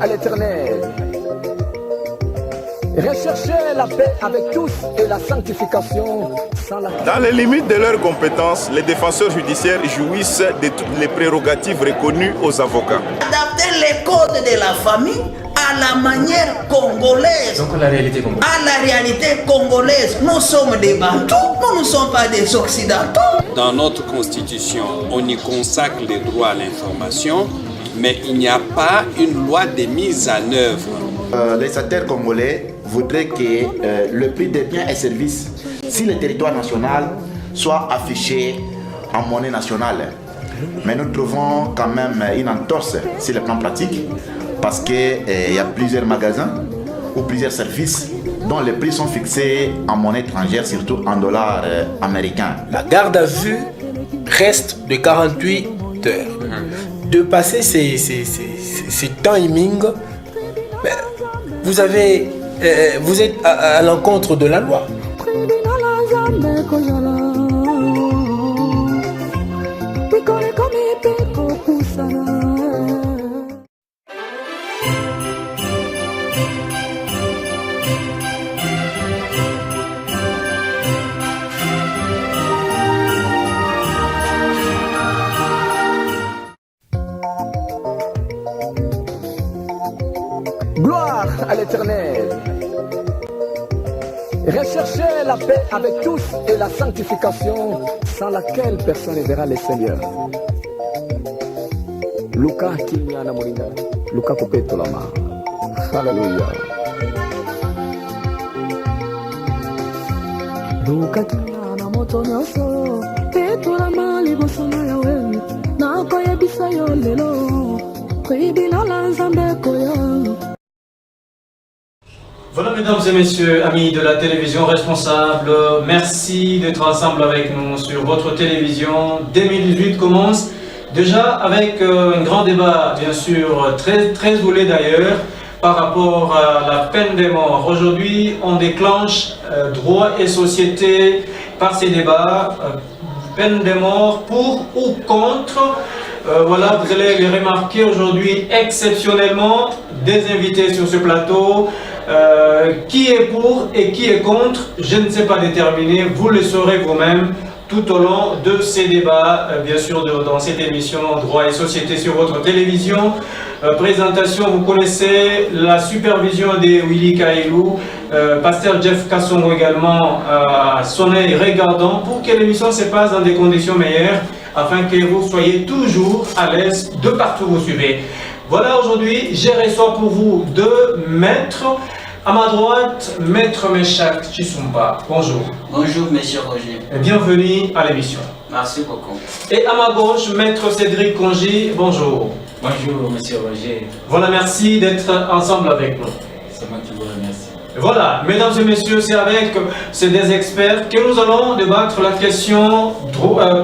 à l'Éternel. Recherchez la paix avec tous et la sanctification sans la... Dans les limites de leurs compétences, les défenseurs judiciaires jouissent de toutes les prérogatives reconnues aux avocats. Adapter les codes de la famille à la manière congolaise. Donc la réalité congolaise. À la réalité congolaise. Nous sommes des Bantous, nous ne sommes pas des Occidentaux. Dans notre constitution, on y consacre les droits à l'information, mais il n'y a pas une loi de mise en œuvre. Les législateurs congolais voudraient que le prix des biens et services sur le territoire national soit affiché en monnaie nationale. Mais nous trouvons quand même une entorse sur le plan pratique parce qu'il y a plusieurs magasins ou plusieurs services dont les prix sont fixés en monnaie étrangère, surtout en dollars américains. La garde à vue reste de 48 heures. De passer ces timings, vous êtes à l'encontre de la loi. Gloire à l'Éternel. Recherchez la paix avec tous et la sanctification sans laquelle personne ne verra le Seigneur. Luka Kinyana Moringa, Luka Kopeto Lama. Alléluia. Luka Kinyana Motonyoso, Peto Lama Libosona Yawe, Nakoye Bisayo Lelo, Tribina Lanzambe Koya. Voilà, mesdames et messieurs, amis de la télévision responsable, merci d'être ensemble avec nous sur votre télévision. 2018 commence déjà avec un grand débat, bien sûr, très roulé d'ailleurs, par rapport à la peine de mort. Aujourd'hui, on déclenche droit et société par ces débats, peine de mort pour ou contre. Voilà, vous allez les remarquer aujourd'hui exceptionnellement des invités sur ce plateau. Qui est pour et qui est contre, je ne sais pas déterminer, vous le saurez vous-même tout au long de ces débats, bien sûr dans cette émission Droit et Société sur votre télévision. Présentation, vous connaissez la supervision de Willy Kailou, Pasteur Jeff Kassongo également, son œil regardant pour que l'émission se passe dans des conditions meilleures afin que vous soyez toujours à l'aise de partout où vous suivez. Voilà, aujourd'hui, je reçois pour vous deux maîtres. À ma droite, Maître Meshak Chisumba. Bonjour. Bonjour, Monsieur Roger. Et bienvenue à l'émission. Merci beaucoup. Et à ma gauche, Maître Cédric Congy. Bonjour. Bonjour, Monsieur Roger. Voilà, merci d'être ensemble avec nous. C'est moi qui vous remercie. Voilà, mesdames et messieurs, c'est des experts que nous allons débattre la question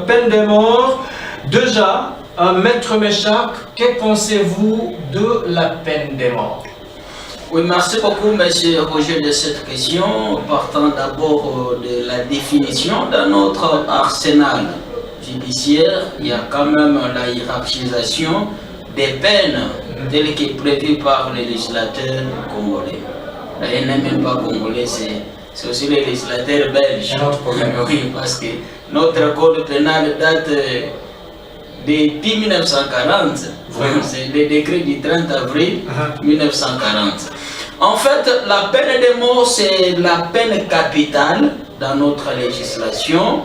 peine de mort. Déjà, Maître Meshak, que pensez-vous de la peine de mort? Oui, merci beaucoup, Monsieur Roger, de cette question. Partant d'abord de la définition de notre arsenal judiciaire, il y a quand même la hiérarchisation des peines telles que prévues par les législateurs congolais. Il n'est même pas congolais, c'est aussi les législateurs belges. Oui, parce que notre code pénal date depuis 1940. C'est le décret du 30 avril 1940. En fait, la peine de mort, c'est la peine capitale dans notre législation.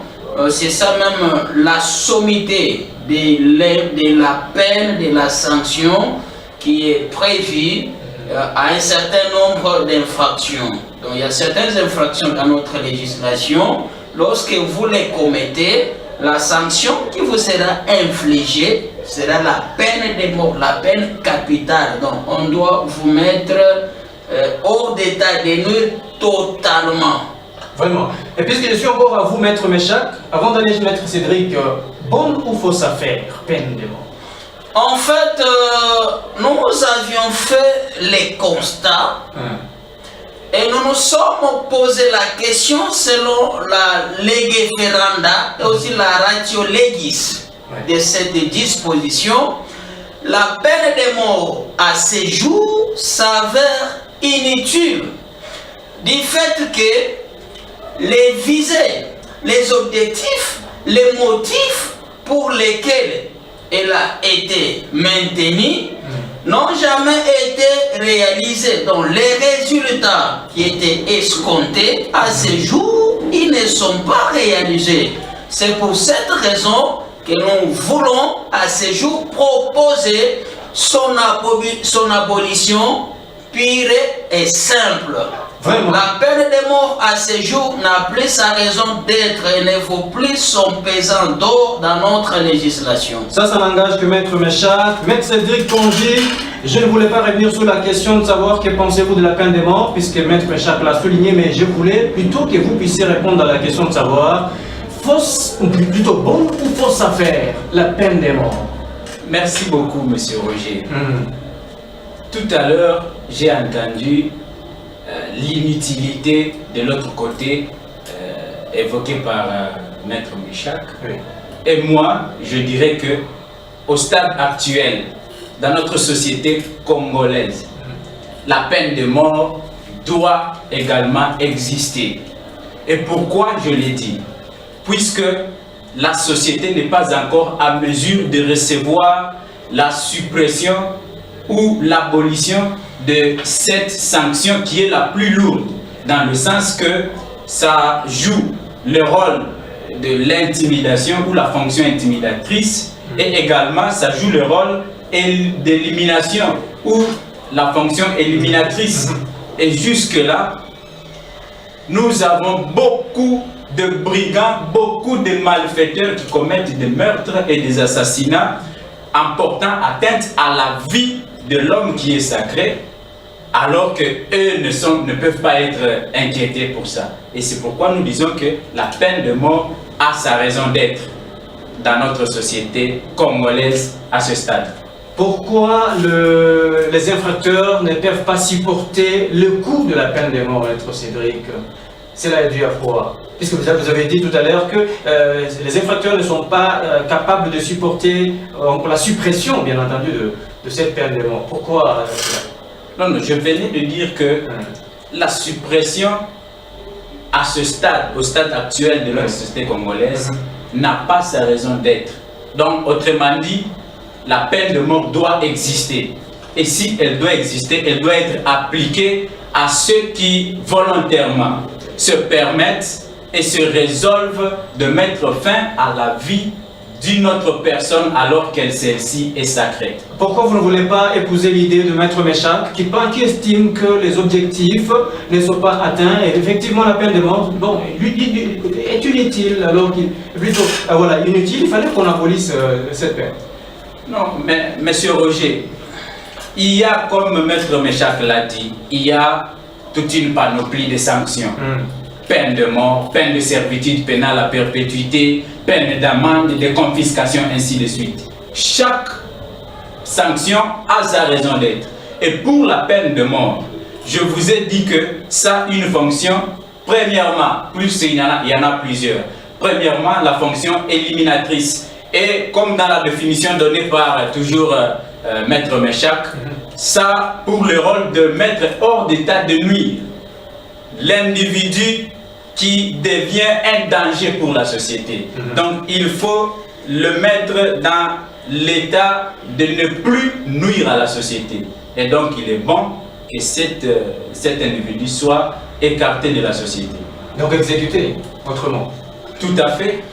C'est ça même la sommité de la peine, de la sanction qui est prévue à un certain nombre d'infractions. Donc il y a certaines infractions dans notre législation. Lorsque vous les commettez, la sanction qui vous sera infligée sera la peine de mort, la peine capitale. Donc on doit vous mettre hors d'état de nuire totalement. Vraiment. Et puisque je suis encore à vous, Maître Meshak, avant d'aller Maître Cédric, bonne ou fausse affaire, peine de mort? En fait, nous avions fait les constats et nous nous sommes posé la question selon la lege ferenda et aussi la ratio legis de cette disposition. la peine de mort à ces jours s'avère inutile du fait que les visées, les objectifs, les motifs pour lesquels elle a été maintenue n'ont jamais été réalisés. Donc les résultats qui étaient escomptés à ce jour, ils ne sont pas réalisés. C'est pour cette raison que nous voulons à ce jour proposer son abolition pure et simple. Vraiment. La peine de mort à ce jour n'a plus sa raison d'être et ne vaut plus son pesant d'or dans notre législation. Ça n'engage que Maître Méchac. Maître Cédric Tongi, je ne voulais pas revenir sur la question de savoir que pensez-vous de la peine de mort, puisque Maître Méchac l'a souligné, mais je voulais plutôt que vous puissiez répondre à la question de savoir, fausse, ou plutôt bonne ou fausse affaire, la peine de mort. Merci beaucoup, Monsieur Roger. Tout à l'heure, j'ai entendu l'inutilité de l'autre côté évoquée par Maître Méchac. Oui. Et moi, je dirais que au stade actuel, dans notre société congolaise, la peine de mort doit également exister. Et pourquoi je l'ai dit? Puisque la société n'est pas encore à mesure de recevoir la suppression ou l'abolition de cette sanction qui est la plus lourde, dans le sens que ça joue le rôle de l'intimidation ou la fonction intimidatrice, et également ça joue le rôle d'élimination ou la fonction éliminatrice. Et jusque-là, nous avons beaucoup de brigands, beaucoup de malfaiteurs qui commettent des meurtres et des assassinats en portant atteinte à la vie de l'homme qui est sacré, alors qu'eux ne peuvent pas être inquiétés pour ça. Et c'est pourquoi nous disons que la peine de mort a sa raison d'être dans notre société congolaise à ce stade. Pourquoi les infracteurs ne peuvent pas supporter le coût de la peine de mort, Maître Cédric? Cela est dû à quoi? Puisque vous avez dit tout à l'heure que les infracteurs ne sont pas capables de supporter la suppression, bien entendu, de cette peine de mort. Pourquoi Non, je venais de dire que la suppression à ce stade, au stade actuel de notre société congolaise, n'a pas sa raison d'être. Donc, autrement dit, la peine de mort doit exister. Et si elle doit exister, elle doit être appliquée à ceux qui, volontairement, se permettent et se résolvent de mettre fin à la vie d'une autre personne alors qu'elle celle-ci est sacrée. Pourquoi vous ne voulez pas épouser l'idée de Maître Méchac qui estime que les objectifs ne sont pas atteints et effectivement la peine de mort est inutile alors qu'il plutôt voilà, inutile, il fallait qu'on abolisse cette peine. Non, mais Monsieur Roger, il y a, comme Maître Méchac l'a dit, il y a toute une panoplie de sanctions. Peine de mort, peine de servitude pénale à perpétuité, peine d'amende, de confiscation, ainsi de suite. Chaque sanction a sa raison d'être. Et pour la peine de mort, je vous ai dit que ça a une fonction, premièrement, plus il y en a plusieurs. Premièrement, la fonction éliminatrice. Et comme dans la définition donnée par toujours Maître Méchac, ça pour le rôle de mettre hors d'état de nuire l'individu qui devient un danger pour la société. Donc il faut le mettre dans l'état de ne plus nuire à la société. Et donc il est bon que cet individu soit écarté de la société. Donc exécuté, autrement. Tout à fait.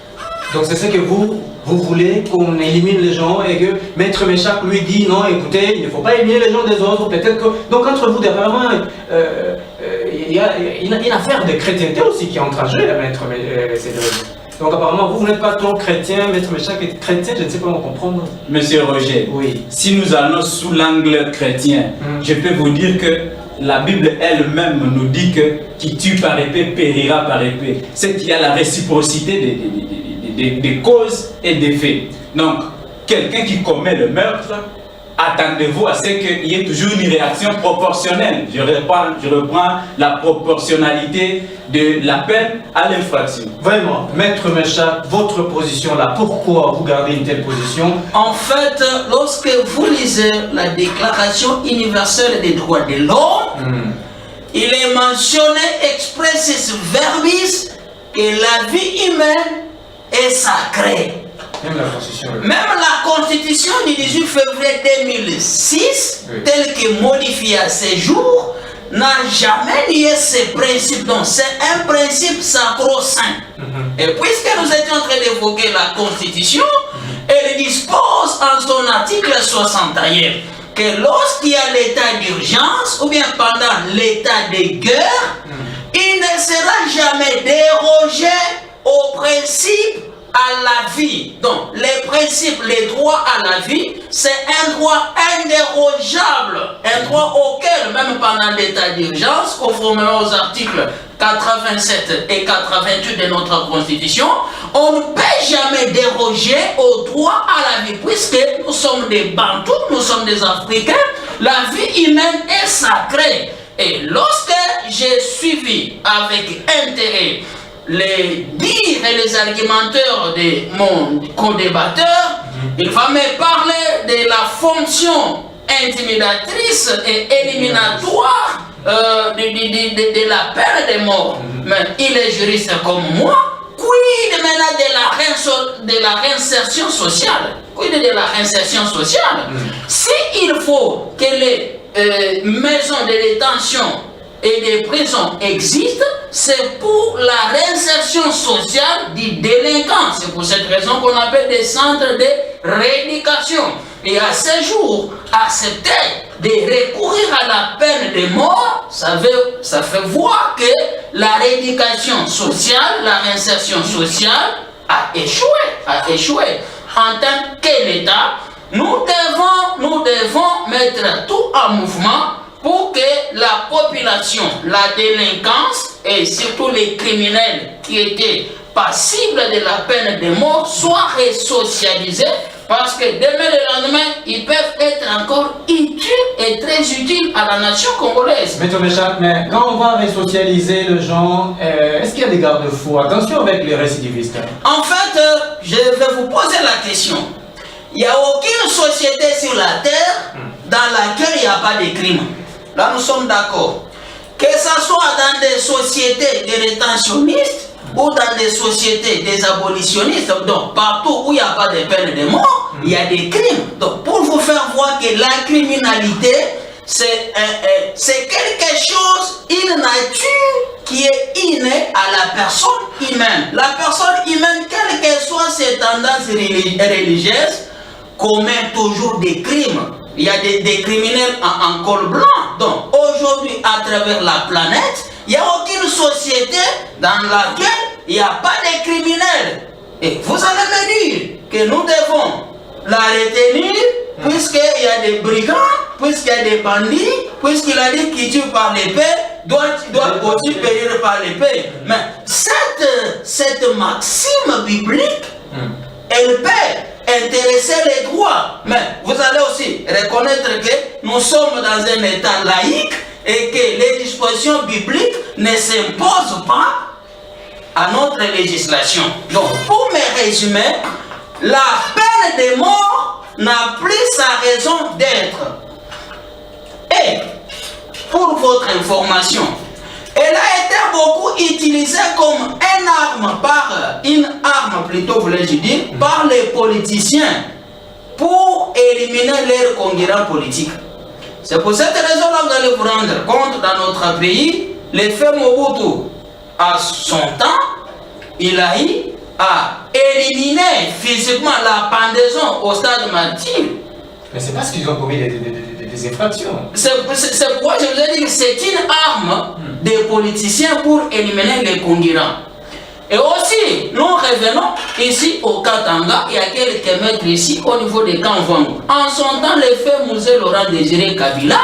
Donc c'est ce que vous voulez, qu'on élimine les gens et que Maître Méchac lui dit non, écoutez, il ne faut pas éliminer les gens des autres, peut-être que... Donc entre vous, apparemment, il y a une affaire de chrétienté aussi qui est entragée, Maître Cédric. Donc apparemment, vous n'êtes pas trop chrétien, Maître Méchac est chrétien, je ne sais pas comment comprendre. Monsieur Roger, oui. Si nous allons sous l'angle chrétien, je peux vous dire que la Bible elle-même nous dit que qui tue par épée périra par épée. C'est qu'il y a la réciprocité des causes et des faits. Donc, quelqu'un qui commet le meurtre attendez-vous à ce qu'il y ait toujours une réaction proportionnelle. Je reprends la proportionnalité de la peine à l'infraction. Vraiment, Maître Meshak, votre position là, pourquoi vous gardez une telle position? En fait, lorsque vous lisez la Déclaration universelle des droits de l'homme, il est mentionné expressis verbis que la vie humaine est sacrée. Même la Constitution du 18 février 2006, telle que modifiée à ce jour, n'a jamais nié ces principes. Donc c'est un principe sacro-saint. Et puisque nous étions en train d'évoquer la Constitution, elle dispose en son article 61 que lorsqu'il y a l'état d'urgence ou bien pendant l'état de guerre, il ne sera jamais dérogé au principe à la vie. Donc, les principes, les droits à la vie, c'est un droit indérogeable, un droit auquel, même pendant l'état d'urgence, conformément aux articles 87 et 88 de notre Constitution, on ne peut jamais déroger au droit à la vie, puisque nous sommes des Bantous, nous sommes des Africains, la vie humaine est sacrée. Et lorsque j'ai suivi avec intérêt les dires et les argumenteurs de mon co-débatteur, il va me parler de la fonction intimidatrice et éliminatoire de la peine de mort. Mais il est juriste comme moi. Quid maintenant de la réinsertion sociale? Quid de la réinsertion sociale? S'il faut que les maisons de détention et des prisons existent, c'est pour la réinsertion sociale du délinquant. C'est pour cette raison qu'on appelle des centres de rééducation. Et à ce jour, accepter de recourir à la peine de mort, ça fait voir que la rééducation sociale, la réinsertion sociale a échoué. En tant qu'État, nous devons mettre tout en mouvement pour que la population, la délinquance et surtout les criminels qui étaient passibles de la peine de mort soient resocialisés, parce que demain le lendemain, ils peuvent être encore utiles et très utiles à la nation congolaise. Maître Meshak, mais quand on va resocialiser le gens, est-ce qu'il y a des garde-fous? Attention avec les récidivistes. En fait, je vais vous poser la question. Il n'y a aucune société sur la terre dans laquelle il n'y a pas de crime. Là, nous sommes d'accord. Que ce soit dans des sociétés de rétentionnistes ou dans des sociétés des abolitionnistes, donc partout où il n'y a pas de peine de mort, il y a des crimes. Donc, pour vous faire voir que la criminalité, c'est quelque chose, une nature qui est innée à la personne humaine. La personne humaine, quelles que soient ses tendances religieuses, commet toujours des crimes. Il y a des criminels en col blanc. Donc aujourd'hui, à travers la planète, il n'y a aucune société dans laquelle il n'y a pas de criminels. Et vous allez me dire que nous devons la retenir, puisqu'il y a des brigands, puisqu'il y a des bandits, puisqu'il a dit qu'il tue par l'épée, doit aussi périr par l'épée. Mais cette maxime biblique, elle peut intéresser les droits, mais vous allez aussi reconnaître que nous sommes dans un état laïque et que les dispositions bibliques ne s'imposent pas à notre législation. Donc, pour me résumer, la peine de mort n'a plus sa raison d'être. Et, pour votre information, elle a été beaucoup utilisée comme une arme plutôt, voulais-je dire, par les politiciens pour éliminer leurs concurrents politiques. C'est pour cette raison-là que vous allez vous rendre compte dans notre pays, l'effet Mobutu, à son temps, il a éliminé physiquement la pendaison au stade martyr. Mais c'est parce qu'ils ont commis des infractions. C'est pourquoi je vous ai dit que c'est une arme des politiciens pour éliminer les concurrents. Et aussi, nous revenons ici au Katanga, il y a quelques mètres ici au niveau des camps Vango. En son temps, le fait Mosé Laurent Désiré Kabila,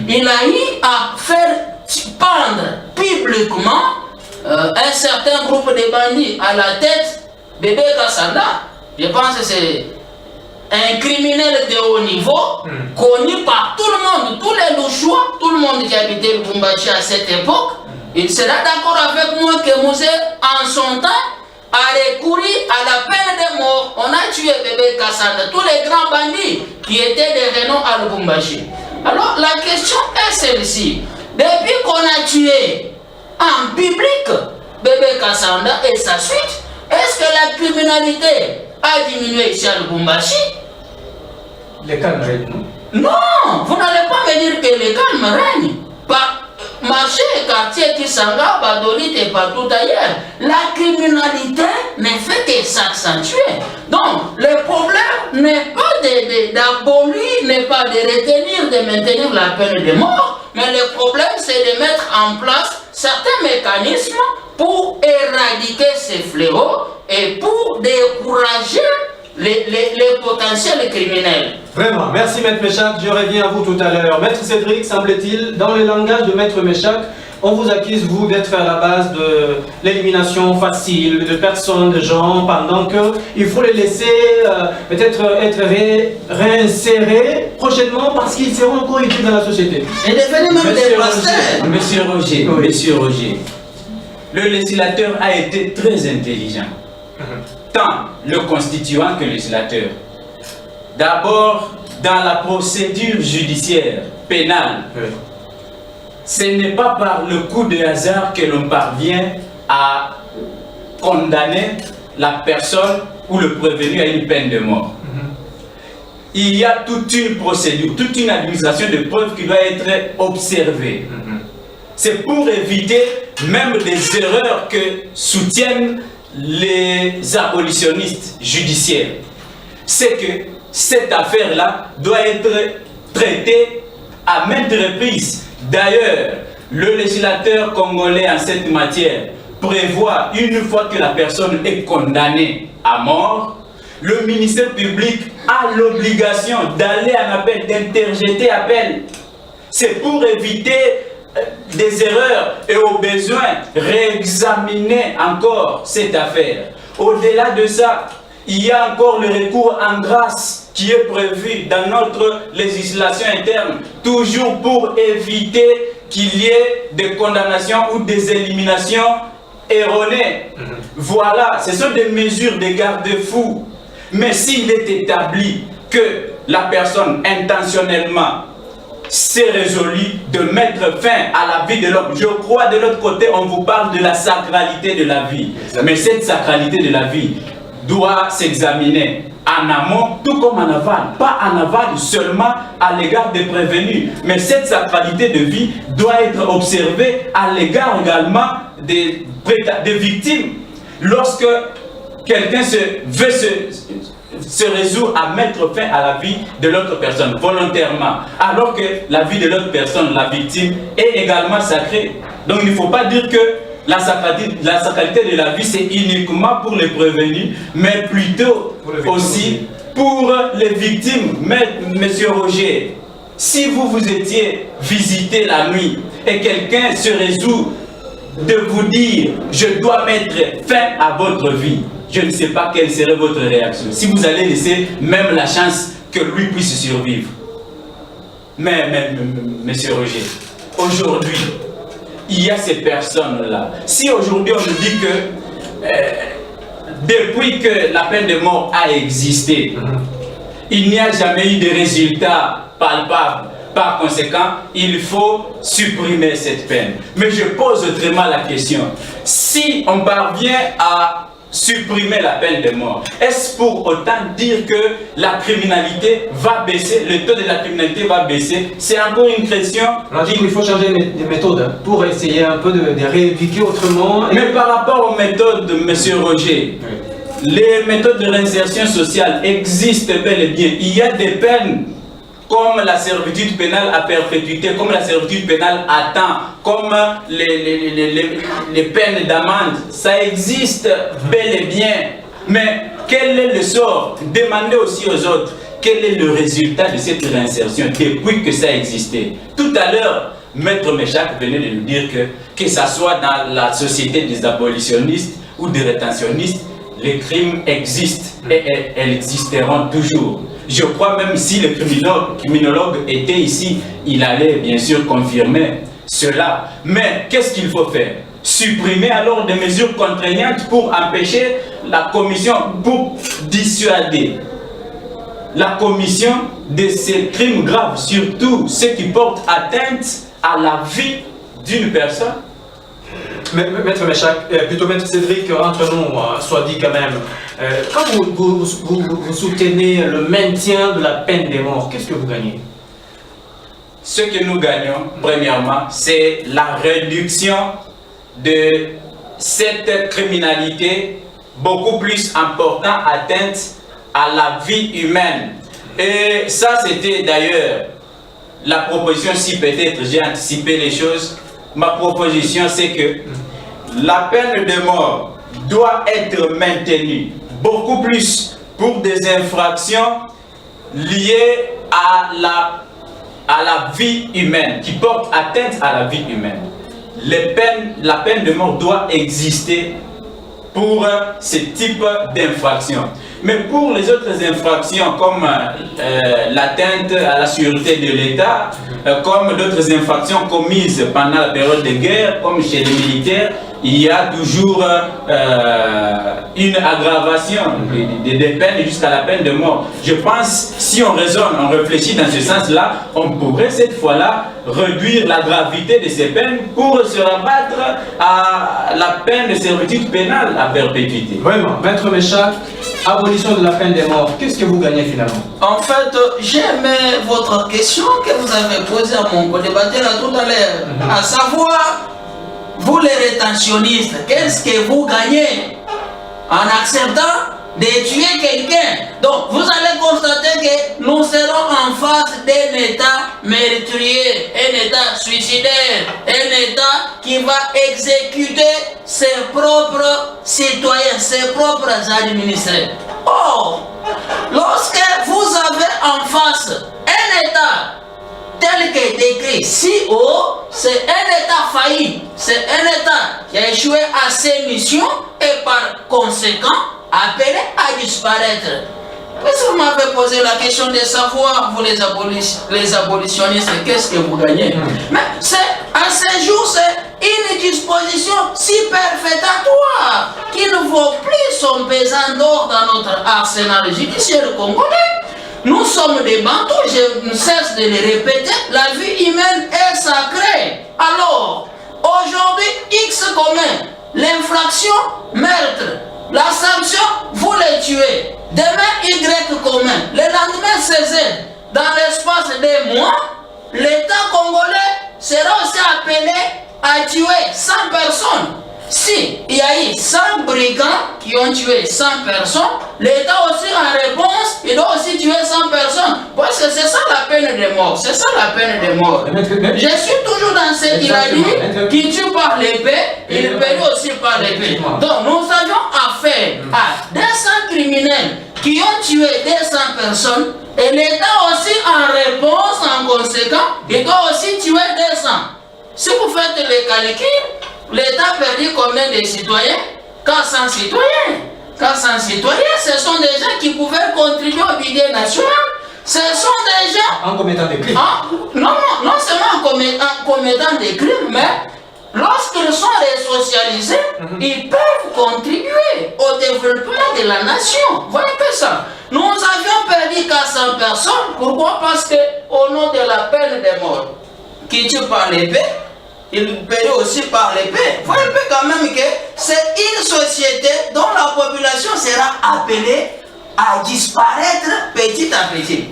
il a eu à faire pendre publiquement un certain groupe de bandits à la tête Bébé Kassanda. Je pense que c'est un criminel de haut niveau, connu par tout le monde, tous les louchois, tout le monde qui habitait Lubumbashi à cette époque. Il sera d'accord avec moi que Mosé, en son temps, a recouru à la peine de mort. On a tué bébé Kassanda, tous les grands bandits qui étaient des renom à Lubumbashi. Alors la question est celle-ci. Depuis qu'on a tué en public bébé Kassanda et sa suite, est-ce que la criminalité a diminué ici à Lubumbashi? Les calmes règnent, non? Non, vous n'allez pas me dire que les calmes règnent. Marché, quartier Kisanga, Badolit et partout ailleurs, la criminalité ne fait que s'accentuer. Donc, le problème n'est pas d'abolir, n'est pas de retenir, de maintenir la peine de mort, mais le problème c'est de mettre en place certains mécanismes pour éradiquer ces fléaux et pour décourager les potentiels criminels. Vraiment, merci Maître Méchac, je reviens à vous tout à l'heure. Maître Cédric, semble-t-il, dans le langage de Maître Méchac, on vous accuse, vous, d'être à la base de l'élimination facile de personnes, de gens, pendant qu'il faut les laisser peut-être être réinsérés prochainement parce qu'ils seront encore utiles dans la société. Et devenir même des pasteurs. Monsieur Roger, le législateur a été très intelligent. Tant le constituant que le législateur. D'abord, dans la procédure judiciaire pénale, ce n'est pas par le coup de hasard que l'on parvient à condamner la personne ou le prévenu à une peine de mort. Il y a toute une procédure, toute une administration de preuves qui doit être observée. C'est pour éviter même des erreurs que soutiennent les abolitionnistes judiciaires. C'est que cette affaire-là doit être traitée à maintes reprises. D'ailleurs, le législateur congolais en cette matière prévoit, une fois que la personne est condamnée à mort, le ministère public a l'obligation d'aller en appel, d'interjeter appel. C'est pour éviter des erreurs et au besoin réexaminer encore cette affaire. Au-delà de ça, il y a encore le recours en grâce qui est prévu dans notre législation interne, toujours pour éviter qu'il y ait des condamnations ou des éliminations erronées. Voilà, ce sont des mesures de garde-fou. Mais s'il est établi que la personne intentionnellement s'est résolu de mettre fin à la vie de l'homme. Je crois de l'autre côté, on vous parle de la sacralité de la vie. Mais cette sacralité de la vie doit s'examiner en amont, tout comme en aval. Pas en aval seulement à l'égard des prévenus. Mais cette sacralité de vie doit être observée à l'égard également des victimes. Lorsque quelqu'un veut se résout à mettre fin à la vie de l'autre personne volontairement, alors que la vie de l'autre personne, la victime, est également sacrée. Donc il ne faut pas dire que la sacralité de la vie c'est uniquement pour les prévenus, mais plutôt aussi pour les victimes. Mais Monsieur Roger, si vous étiez visité la nuit et quelqu'un se résout de vous dire je dois mettre fin à votre vie, je ne sais pas quelle serait votre réaction. Si vous allez laisser même la chance que lui puisse survivre. Mais Monsieur Roger, aujourd'hui, il y a ces personnes-là. Si aujourd'hui on nous dit que depuis que la peine de mort a existé, il n'y a jamais eu de résultats palpables. Par conséquent, il faut supprimer cette peine. Mais je pose autrement la question. Si on parvient à supprimer la peine de mort, est-ce pour autant dire que la criminalité va baisser, le taux de la criminalité va baisser? C'est encore une question. Il faut changer de méthode pour essayer un peu de rééduquer autrement. Mais par rapport aux méthodes de M. Roger, les méthodes de réinsertion sociale existent bel et bien. Il y a des peines comme la servitude pénale à perpétuité, comme la servitude pénale à temps, comme les peines d'amende, ça existe bel et bien. Mais quel est le sort? Demandez aussi aux autres, quel est le résultat de cette réinsertion depuis que ça existait? Tout à l'heure, Maître Méchac venait de nous dire que ça soit dans la société des abolitionnistes ou des rétentionnistes, les crimes existent et elles existeront toujours. Je crois même si le criminologue était ici, il allait bien sûr confirmer cela. Mais qu'est-ce qu'il faut faire? Supprimer alors des mesures contraignantes pour empêcher la commission, pour dissuader la commission de ces crimes graves, surtout ceux qui portent atteinte à la vie d'une personne. Maître Méchac, plutôt Maître Cédric, entre nous, soit dit quand même, quand vous soutenez le maintien de la peine de mort, qu'est-ce que vous gagnez? Ce que nous gagnons, premièrement, c'est la réduction de cette criminalité beaucoup plus importante, atteinte à la vie humaine. Et ça, c'était d'ailleurs la proposition, si peut-être j'ai anticipé les choses. Ma proposition, c'est que la peine de mort doit être maintenue beaucoup plus pour des infractions liées à la vie humaine, qui portent atteinte à la vie humaine. La peine de mort doit exister pour ce type d'infractions. Mais pour les autres infractions comme l'atteinte à la sûreté de l'État, comme d'autres infractions commises pendant la période de guerre, comme chez les militaires, il y a toujours une aggravation des peines jusqu'à la peine de mort. Je pense, si on raisonne, on réfléchit dans ce sens-là, on pourrait cette fois-là réduire la gravité de ces peines pour se rabattre à la peine de servitude pénale à perpétuité. Vraiment, Maître Méchac, abolition de la peine de mort, qu'est-ce que vous gagnez finalement? En fait, j'ai aimé votre question que vous avez posée à mon co-débatteur tout à l'heure, à savoir, vous les rétentionnistes, qu'est-ce que vous gagnez en acceptant de tuer quelqu'un? Donc, vous allez constater que nous serons en face d'un État meurtrier, un État suicidaire, un État qui va exécuter ses propres citoyens, ses propres administrés. Or, lorsque vous avez en face un État tel que décrit si haut, c'est un État failli, c'est un État qui a échoué à ses missions et par conséquent appelé à disparaître. Puisque vous m'avez posé la question de savoir, vous les abolitionnistes, qu'est-ce que vous gagnez? Mais à ce jour, c'est une disposition si perfectatoire qu'il ne vaut plus son pesant d'or dans notre arsenal judiciaire congolais. Nous sommes des bantous, je ne cesse de le répéter, la vie humaine est sacrée. Alors, aujourd'hui, X commun, l'infraction, meurtre, la sanction, vous les tuez. Demain, Y commun, le lendemain, c'est Z. Dans l'espace des mois, l'État congolais sera aussi appelé à tuer 100 personnes. Si il y a eu 100 brigands qui ont tué 100 personnes, l'État aussi en réponse, il doit aussi tuer 100 personnes. Parce que c'est ça la peine de mort. C'est ça la peine de mort. Je suis toujours dans ce qu'il a dit, qui tue par l'épée, il périt aussi par l'épée. Donc nous avions affaire à 200 criminels qui ont tué 200 personnes, et l'État aussi en réponse, en conséquent, il doit aussi tuer 200. Si vous faites les calculs, l'État perdit combien de citoyens? 400 citoyens. 400 citoyens, ce sont des gens qui pouvaient contribuer au budget national. Ce sont des gens... En commettant des crimes. Non seulement en commettant des crimes, mais lorsqu'ils sont resocialisés, ils peuvent contribuer au développement de la nation. Voyez que ça. Nous avions perdu 400 personnes. Pourquoi? Parce qu'au nom de la peine de mort, qui tue par l'épée, il périt aussi par l'épée. Il faut quand même que c'est une société dont la population sera appelée à disparaître petit à petit.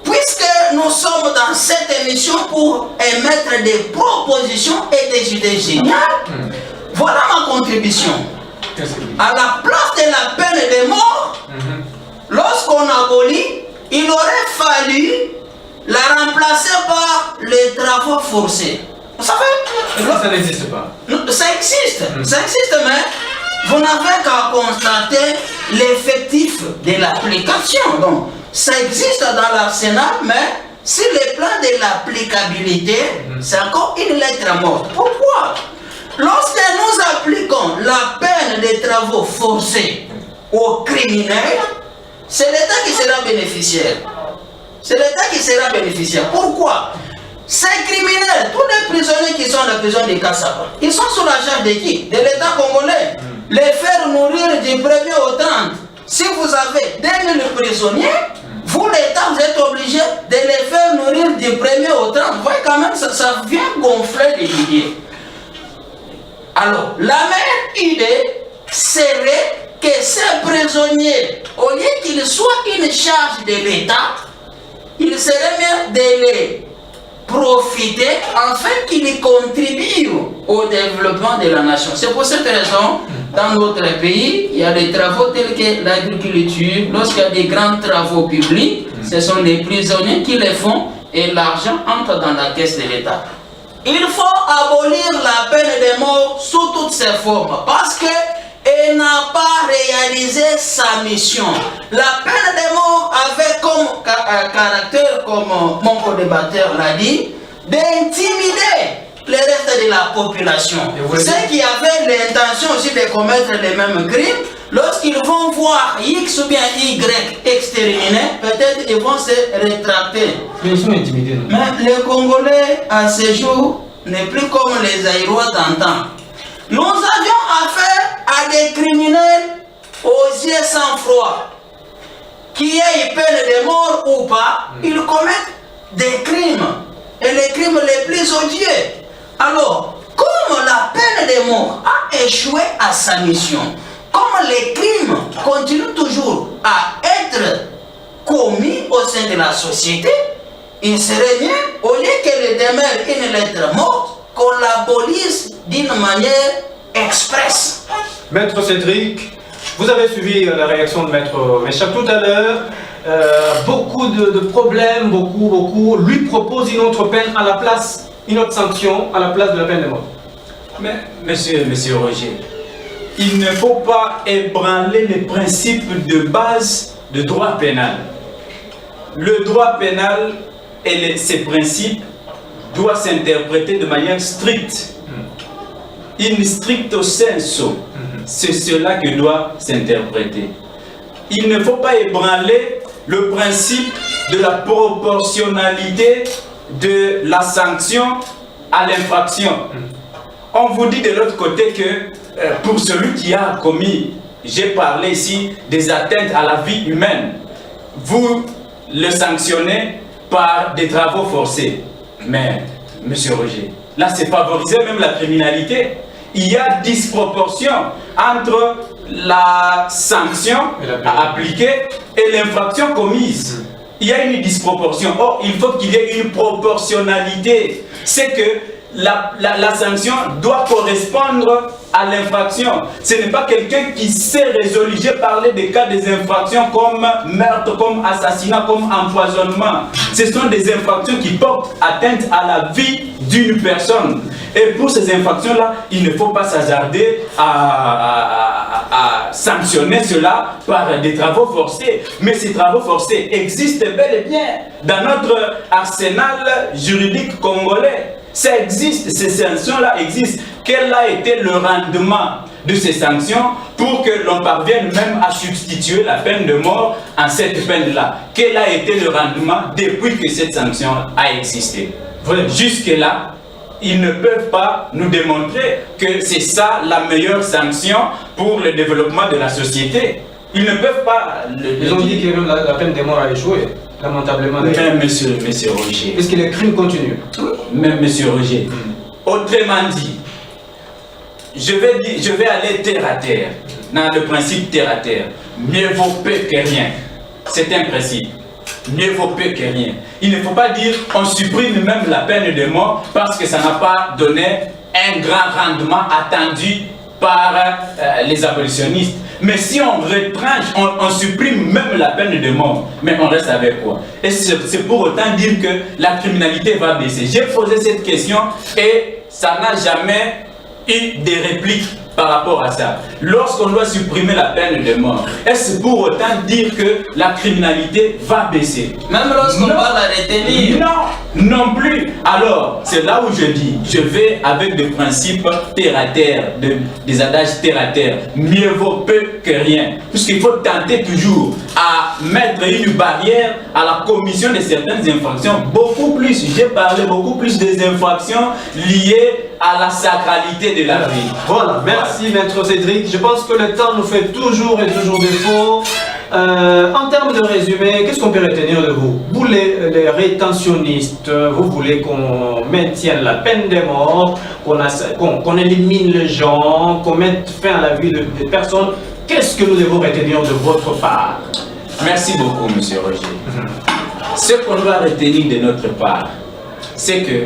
Puisque nous sommes dans cette émission pour émettre des propositions et des idées géniales, voilà ma contribution. À la place de la peine de mort, lorsqu'on abolit, il aurait fallu la remplacer par les travaux forcés. Vous savez, ça n'existe pas. Ça existe, mais vous n'avez qu'à constater l'effectif de l'application. Donc, ça existe dans l'arsenal, mais sur le plan de l'applicabilité, c'est encore une lettre morte. Pourquoi? Lorsque nous appliquons la peine des travaux forcés aux criminels, c'est l'État qui sera bénéficiaire. C'est l'État qui sera bénéficiaire. Pourquoi? Ces criminels, tous les prisonniers qui sont dans la prison de Kassaba, ils sont sous la charge de qui? De l'État congolais. Les faire nourrir du 1er au 30. Si vous avez 2000 prisonniers, vous l'État, vous êtes obligé de les faire nourrir du 1er au 30. Vous voyez quand même, ça vient gonfler les idées. Alors, la meilleure idée serait que ces prisonniers, au lieu qu'ils soient une charge de l'État, il serait mieux de les profiter afin qu'ils contribuent au développement de la nation. C'est pour cette raison, dans notre pays, il y a des travaux tels que l'agriculture. Lorsqu'il y a des grands travaux publics, ce sont les prisonniers qui les font et l'argent entre dans la caisse de l'État. Il faut abolir la peine de mort sous toutes ses formes parce qu'elle n'a pas réalisé sa mission. La peine de mort avait comme caractère, comme mon co-débatteur l'a dit, d'intimider le reste de la population. Ceux qui avaient l'intention aussi de commettre les mêmes crimes, lorsqu'ils vont voir X ou bien Y exterminés, peut-être ils vont se rétracter. Mais ils sont intimidés, non? Mais les Congolais, à ce jour, n'est plus comme les Aïrois d'antan. Nous avions affaire à des criminels aux yeux sans froid. Qu'il y ait peine de mort ou pas, ils commettent des crimes. Et les crimes les plus odieux. Alors, comme la peine de mort a échoué à sa mission, comme les crimes continuent toujours à être commis au sein de la société, il serait mieux, au lieu qu'elle demeure une lettre morte, qu'on l'abolisse d'une manière express. Maître Cédric, vous avez suivi la réaction de Maître Méchac tout à l'heure. Beaucoup de problèmes, beaucoup lui proposent une autre peine à la place, une autre sanction à la place de la peine de mort. Mais, monsieur Roger, il ne faut pas ébranler les principes de base du droit pénal. Le droit pénal et ses principes doivent s'interpréter de manière stricte. In stricto sensu, c'est cela que doit s'interpréter. Il ne faut pas ébranler le principe de la proportionnalité de la sanction à l'infraction. On vous dit de l'autre côté que pour celui qui a commis, j'ai parlé ici des atteintes à la vie humaine, vous le sanctionnez par des travaux forcés. Mais, monsieur Roger, là c'est favoriser même la criminalité. Il y a disproportion entre la sanction à appliquer et l'infraction commise. Il y a une disproportion. Or, il faut qu'il y ait une proportionnalité. C'est que la sanction doit correspondre à l'infraction. Ce n'est pas quelqu'un qui s'est résolu. J'ai parlé des cas des infractions comme meurtre, comme assassinat, comme empoisonnement. Ce sont des infractions qui portent atteinte à la vie d'une personne. Et pour ces infractions-là, il ne faut pas s'hasarder à sanctionner cela par des travaux forcés. Mais ces travaux forcés existent bel et bien dans notre arsenal juridique congolais. Ça existe, ces sanctions-là existent. Quel a été le rendement de ces sanctions pour que l'on parvienne même à substituer la peine de mort en cette peine-là? Quel a été le rendement depuis que cette sanction a existé? Jusque-là, ils ne peuvent pas nous démontrer que c'est ça la meilleure sanction pour le développement de la société. Ils ne peuvent pas Ils ont dit que même la peine de mort a échoué, lamentablement. Mais monsieur Roger. Puisque les crimes continuent. Même monsieur Roger. Autrement dit, je vais aller terre à terre, dans le principe terre à terre. Mieux vaut peu que rien. C'est un principe. Mieux vaut peu que rien. Il ne faut pas dire on supprime même la peine de mort parce que ça n'a pas donné un grand rendement attendu par les abolitionnistes. Mais si on retranche, on supprime même la peine de mort, mais on reste avec quoi? Et c'est pour autant dire que la criminalité va baisser. J'ai posé cette question et ça n'a jamais eu des répliques par rapport à ça. Lorsqu'on doit supprimer la peine de mort, est-ce pour autant dire que la criminalité va baisser? Même lorsqu'on va la retenir? Non plus. Alors, c'est là où je dis, je vais avec des principes terre à terre, des adages terre à terre. Mieux vaut peu que rien. Puisqu'il faut tenter toujours à mettre une barrière à la commission de certaines infractions. Beaucoup plus, j'ai parlé beaucoup plus des infractions liées à la sacralité de la vie. Voilà, merci Maître Cédric. Je pense que le temps nous fait toujours et toujours défaut. En termes de résumé, qu'est-ce qu'on peut retenir de vous? Vous les rétentionnistes, vous voulez qu'on maintienne la peine de mort, qu'on élimine les gens, qu'on mette fin à la vie des personnes. Qu'est-ce que nous devons retenir de votre part? Merci beaucoup, M. Roger. Ce qu'on doit retenir de notre part, c'est que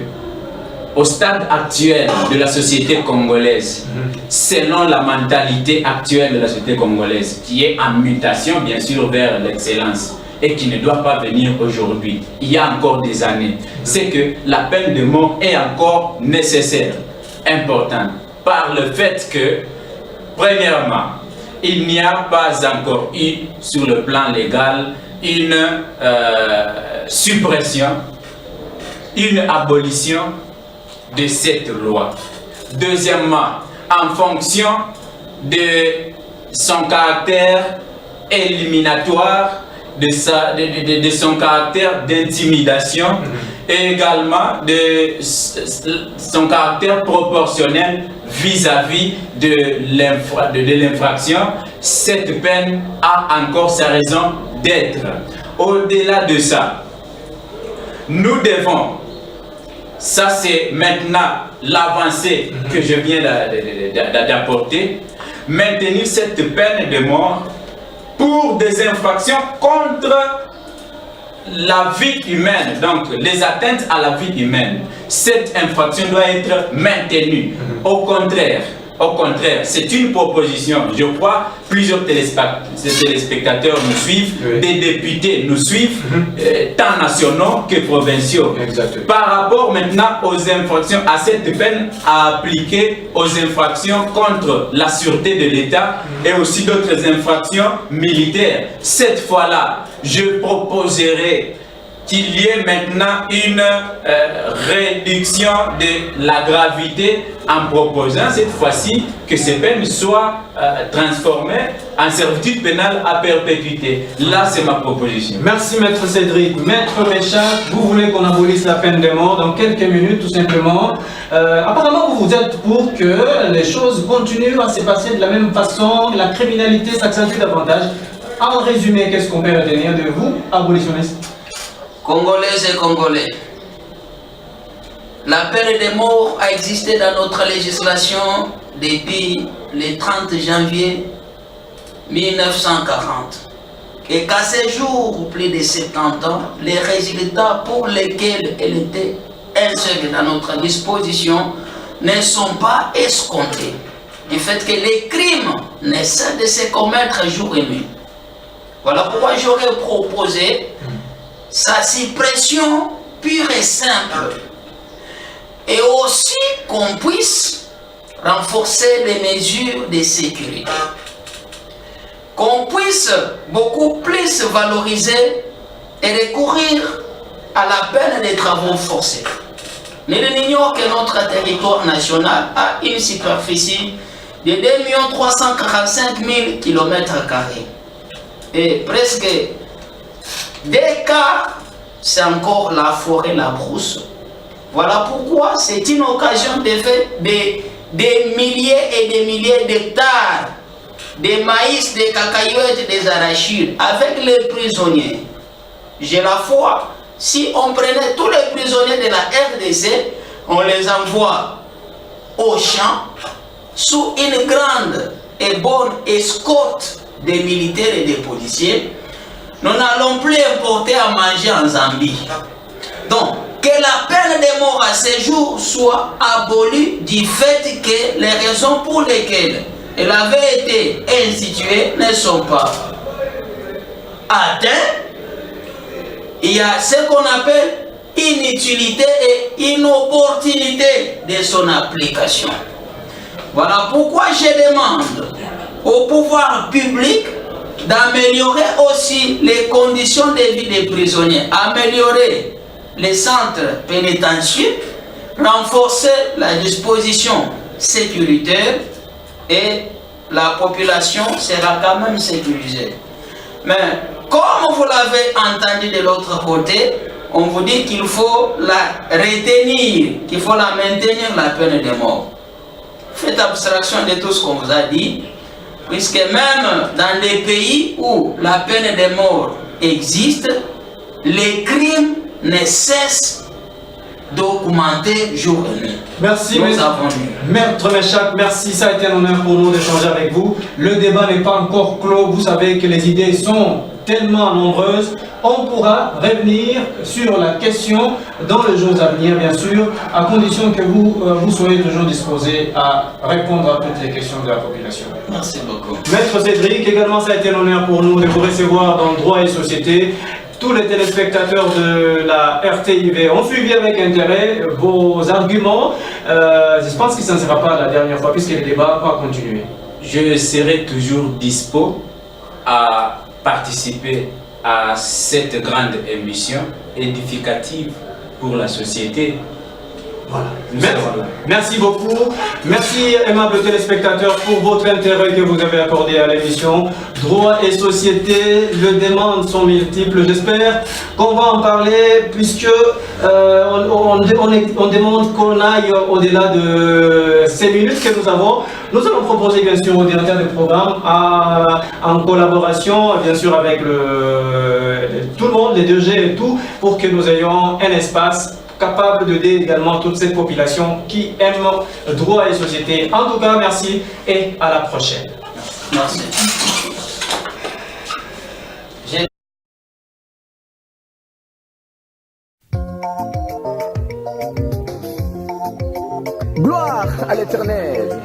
au stade actuel de la société congolaise, selon la mentalité actuelle de la société congolaise, qui est en mutation bien sûr vers l'excellence et qui ne doit pas venir aujourd'hui, il y a encore des années, c'est que la peine de mort est encore nécessaire, importante, par le fait que, premièrement, il n'y a pas encore eu, sur le plan légal, une suppression, une abolition de cette loi. Deuxièmement, en fonction de son caractère éliminatoire, de son caractère d'intimidation et également de son caractère proportionnel vis-à-vis de l'infraction, cette peine a encore sa raison d'être. Au-delà de ça, nous devons, ça c'est maintenant l'avancée que je viens d'apporter, maintenir cette peine de mort pour des infractions contre la vie humaine, donc les atteintes à la vie humaine. Cette infraction doit être maintenue. Au contraire, c'est une proposition. Je crois plusieurs téléspectateurs nous suivent, des députés nous suivent, tant nationaux que provinciaux. Exactement. Par rapport maintenant aux infractions, à cette peine à appliquer aux infractions contre la sûreté de l'État et aussi d'autres infractions militaires. Cette fois-là, je proposerai qu'il y ait maintenant une réduction de la gravité en proposant cette fois-ci que ces peines soient transformées en servitude pénale à perpétuité. Là, c'est ma proposition. Merci Maître Cédric. Maître Méchac, vous voulez qu'on abolisse la peine de mort dans quelques minutes tout simplement. Apparemment, vous êtes pour que les choses continuent à se passer de la même façon, la criminalité s'accentue davantage. En résumé, qu'est-ce qu'on peut retenir de vous, abolitionnistes? Congolaises et Congolais, la peine de mort a existé dans notre législation depuis le 30 janvier 1940. Et qu'à ce jour, plus de 70 ans, les résultats pour lesquels elle était inscrite à notre disposition ne sont pas escomptés. Du fait que les crimes ne cessent de se commettre jour et nuit. Voilà pourquoi j'aurais proposé sa suppression pure et simple. Et aussi qu'on puisse renforcer les mesures de sécurité. Qu'on puisse beaucoup plus valoriser et recourir à la peine des travaux forcés. Nous ignorons que notre territoire national a une superficie de 2 345 000 km². Et presque des cas, c'est encore la forêt, la brousse. Voilà pourquoi c'est une occasion de faire des milliers et des milliers d'hectares de maïs, des cacahuètes, des arachides avec les prisonniers. J'ai la foi, si on prenait tous les prisonniers de la RDC, on les envoie au champ sous une grande et bonne escorte des militaires et des policiers. Nous n'allons plus importer à manger en Zambie. Donc, que la peine de mort à ce jour soit abolie du fait que les raisons pour lesquelles elle avait été instituée ne sont pas atteintes. Il y a ce qu'on appelle inutilité et inopportunité de son application. Voilà pourquoi je demande au pouvoir public d'améliorer aussi les conditions de vie des prisonniers, améliorer les centres pénitentiaires, renforcer la disposition sécuritaire et la population sera quand même sécurisée. Mais comme Quand vous l'avez entendu de l'autre côté, on vous dit qu'il faut la retenir, qu'il faut la maintenir, la peine de mort. Faites abstraction de tout ce qu'on vous a dit, puisque même dans des pays où la peine de mort existe, les crimes ne cessent d'augmenter jour et nuit. Merci, Maître Méchac, merci, ça a été un honneur pour nous d'échanger avec vous. Le débat n'est pas encore clos, vous savez que les idées sont tellement nombreuses. On pourra revenir sur la question dans les jours à venir, bien sûr, à condition que vous soyez toujours disposé à répondre à toutes les questions de la population. Merci beaucoup. Maître Cédric, également, ça a été un honneur pour nous de vous recevoir dans Droit et Société. Tous les téléspectateurs de la RTIV ont suivi avec intérêt vos arguments. Je pense que ça ne sera pas la dernière fois puisque le débat va continuer. Je serai toujours dispo à participer à cette grande émission édificative pour la société. Voilà. Merci beaucoup. Merci, aimables téléspectateurs, pour votre intérêt que vous avez accordé à l'émission. Droit et société, les demandes sont multiples. J'espère qu'on va en parler puisque on demande qu'on aille au-delà de ces minutes que nous avons. Nous allons proposer bien sûr au directeur du programme en collaboration bien sûr avec tout le monde, les 2G et tout, pour que nous ayons un espace capable d'aider également toute cette population qui aime droit et société. En tout cas, merci et à la prochaine. Merci. Gloire à l'Éternel.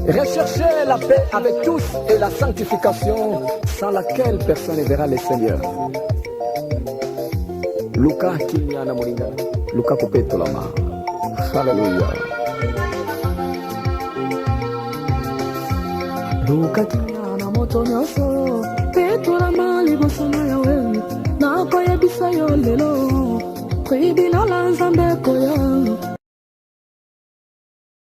Recherchez la paix avec tous et la sanctification sans laquelle personne ne verra le Seigneur. Luka Kinyana Moringa, Luka Kupetolama. Hallelujah. Luka Kinyana Motonyoso.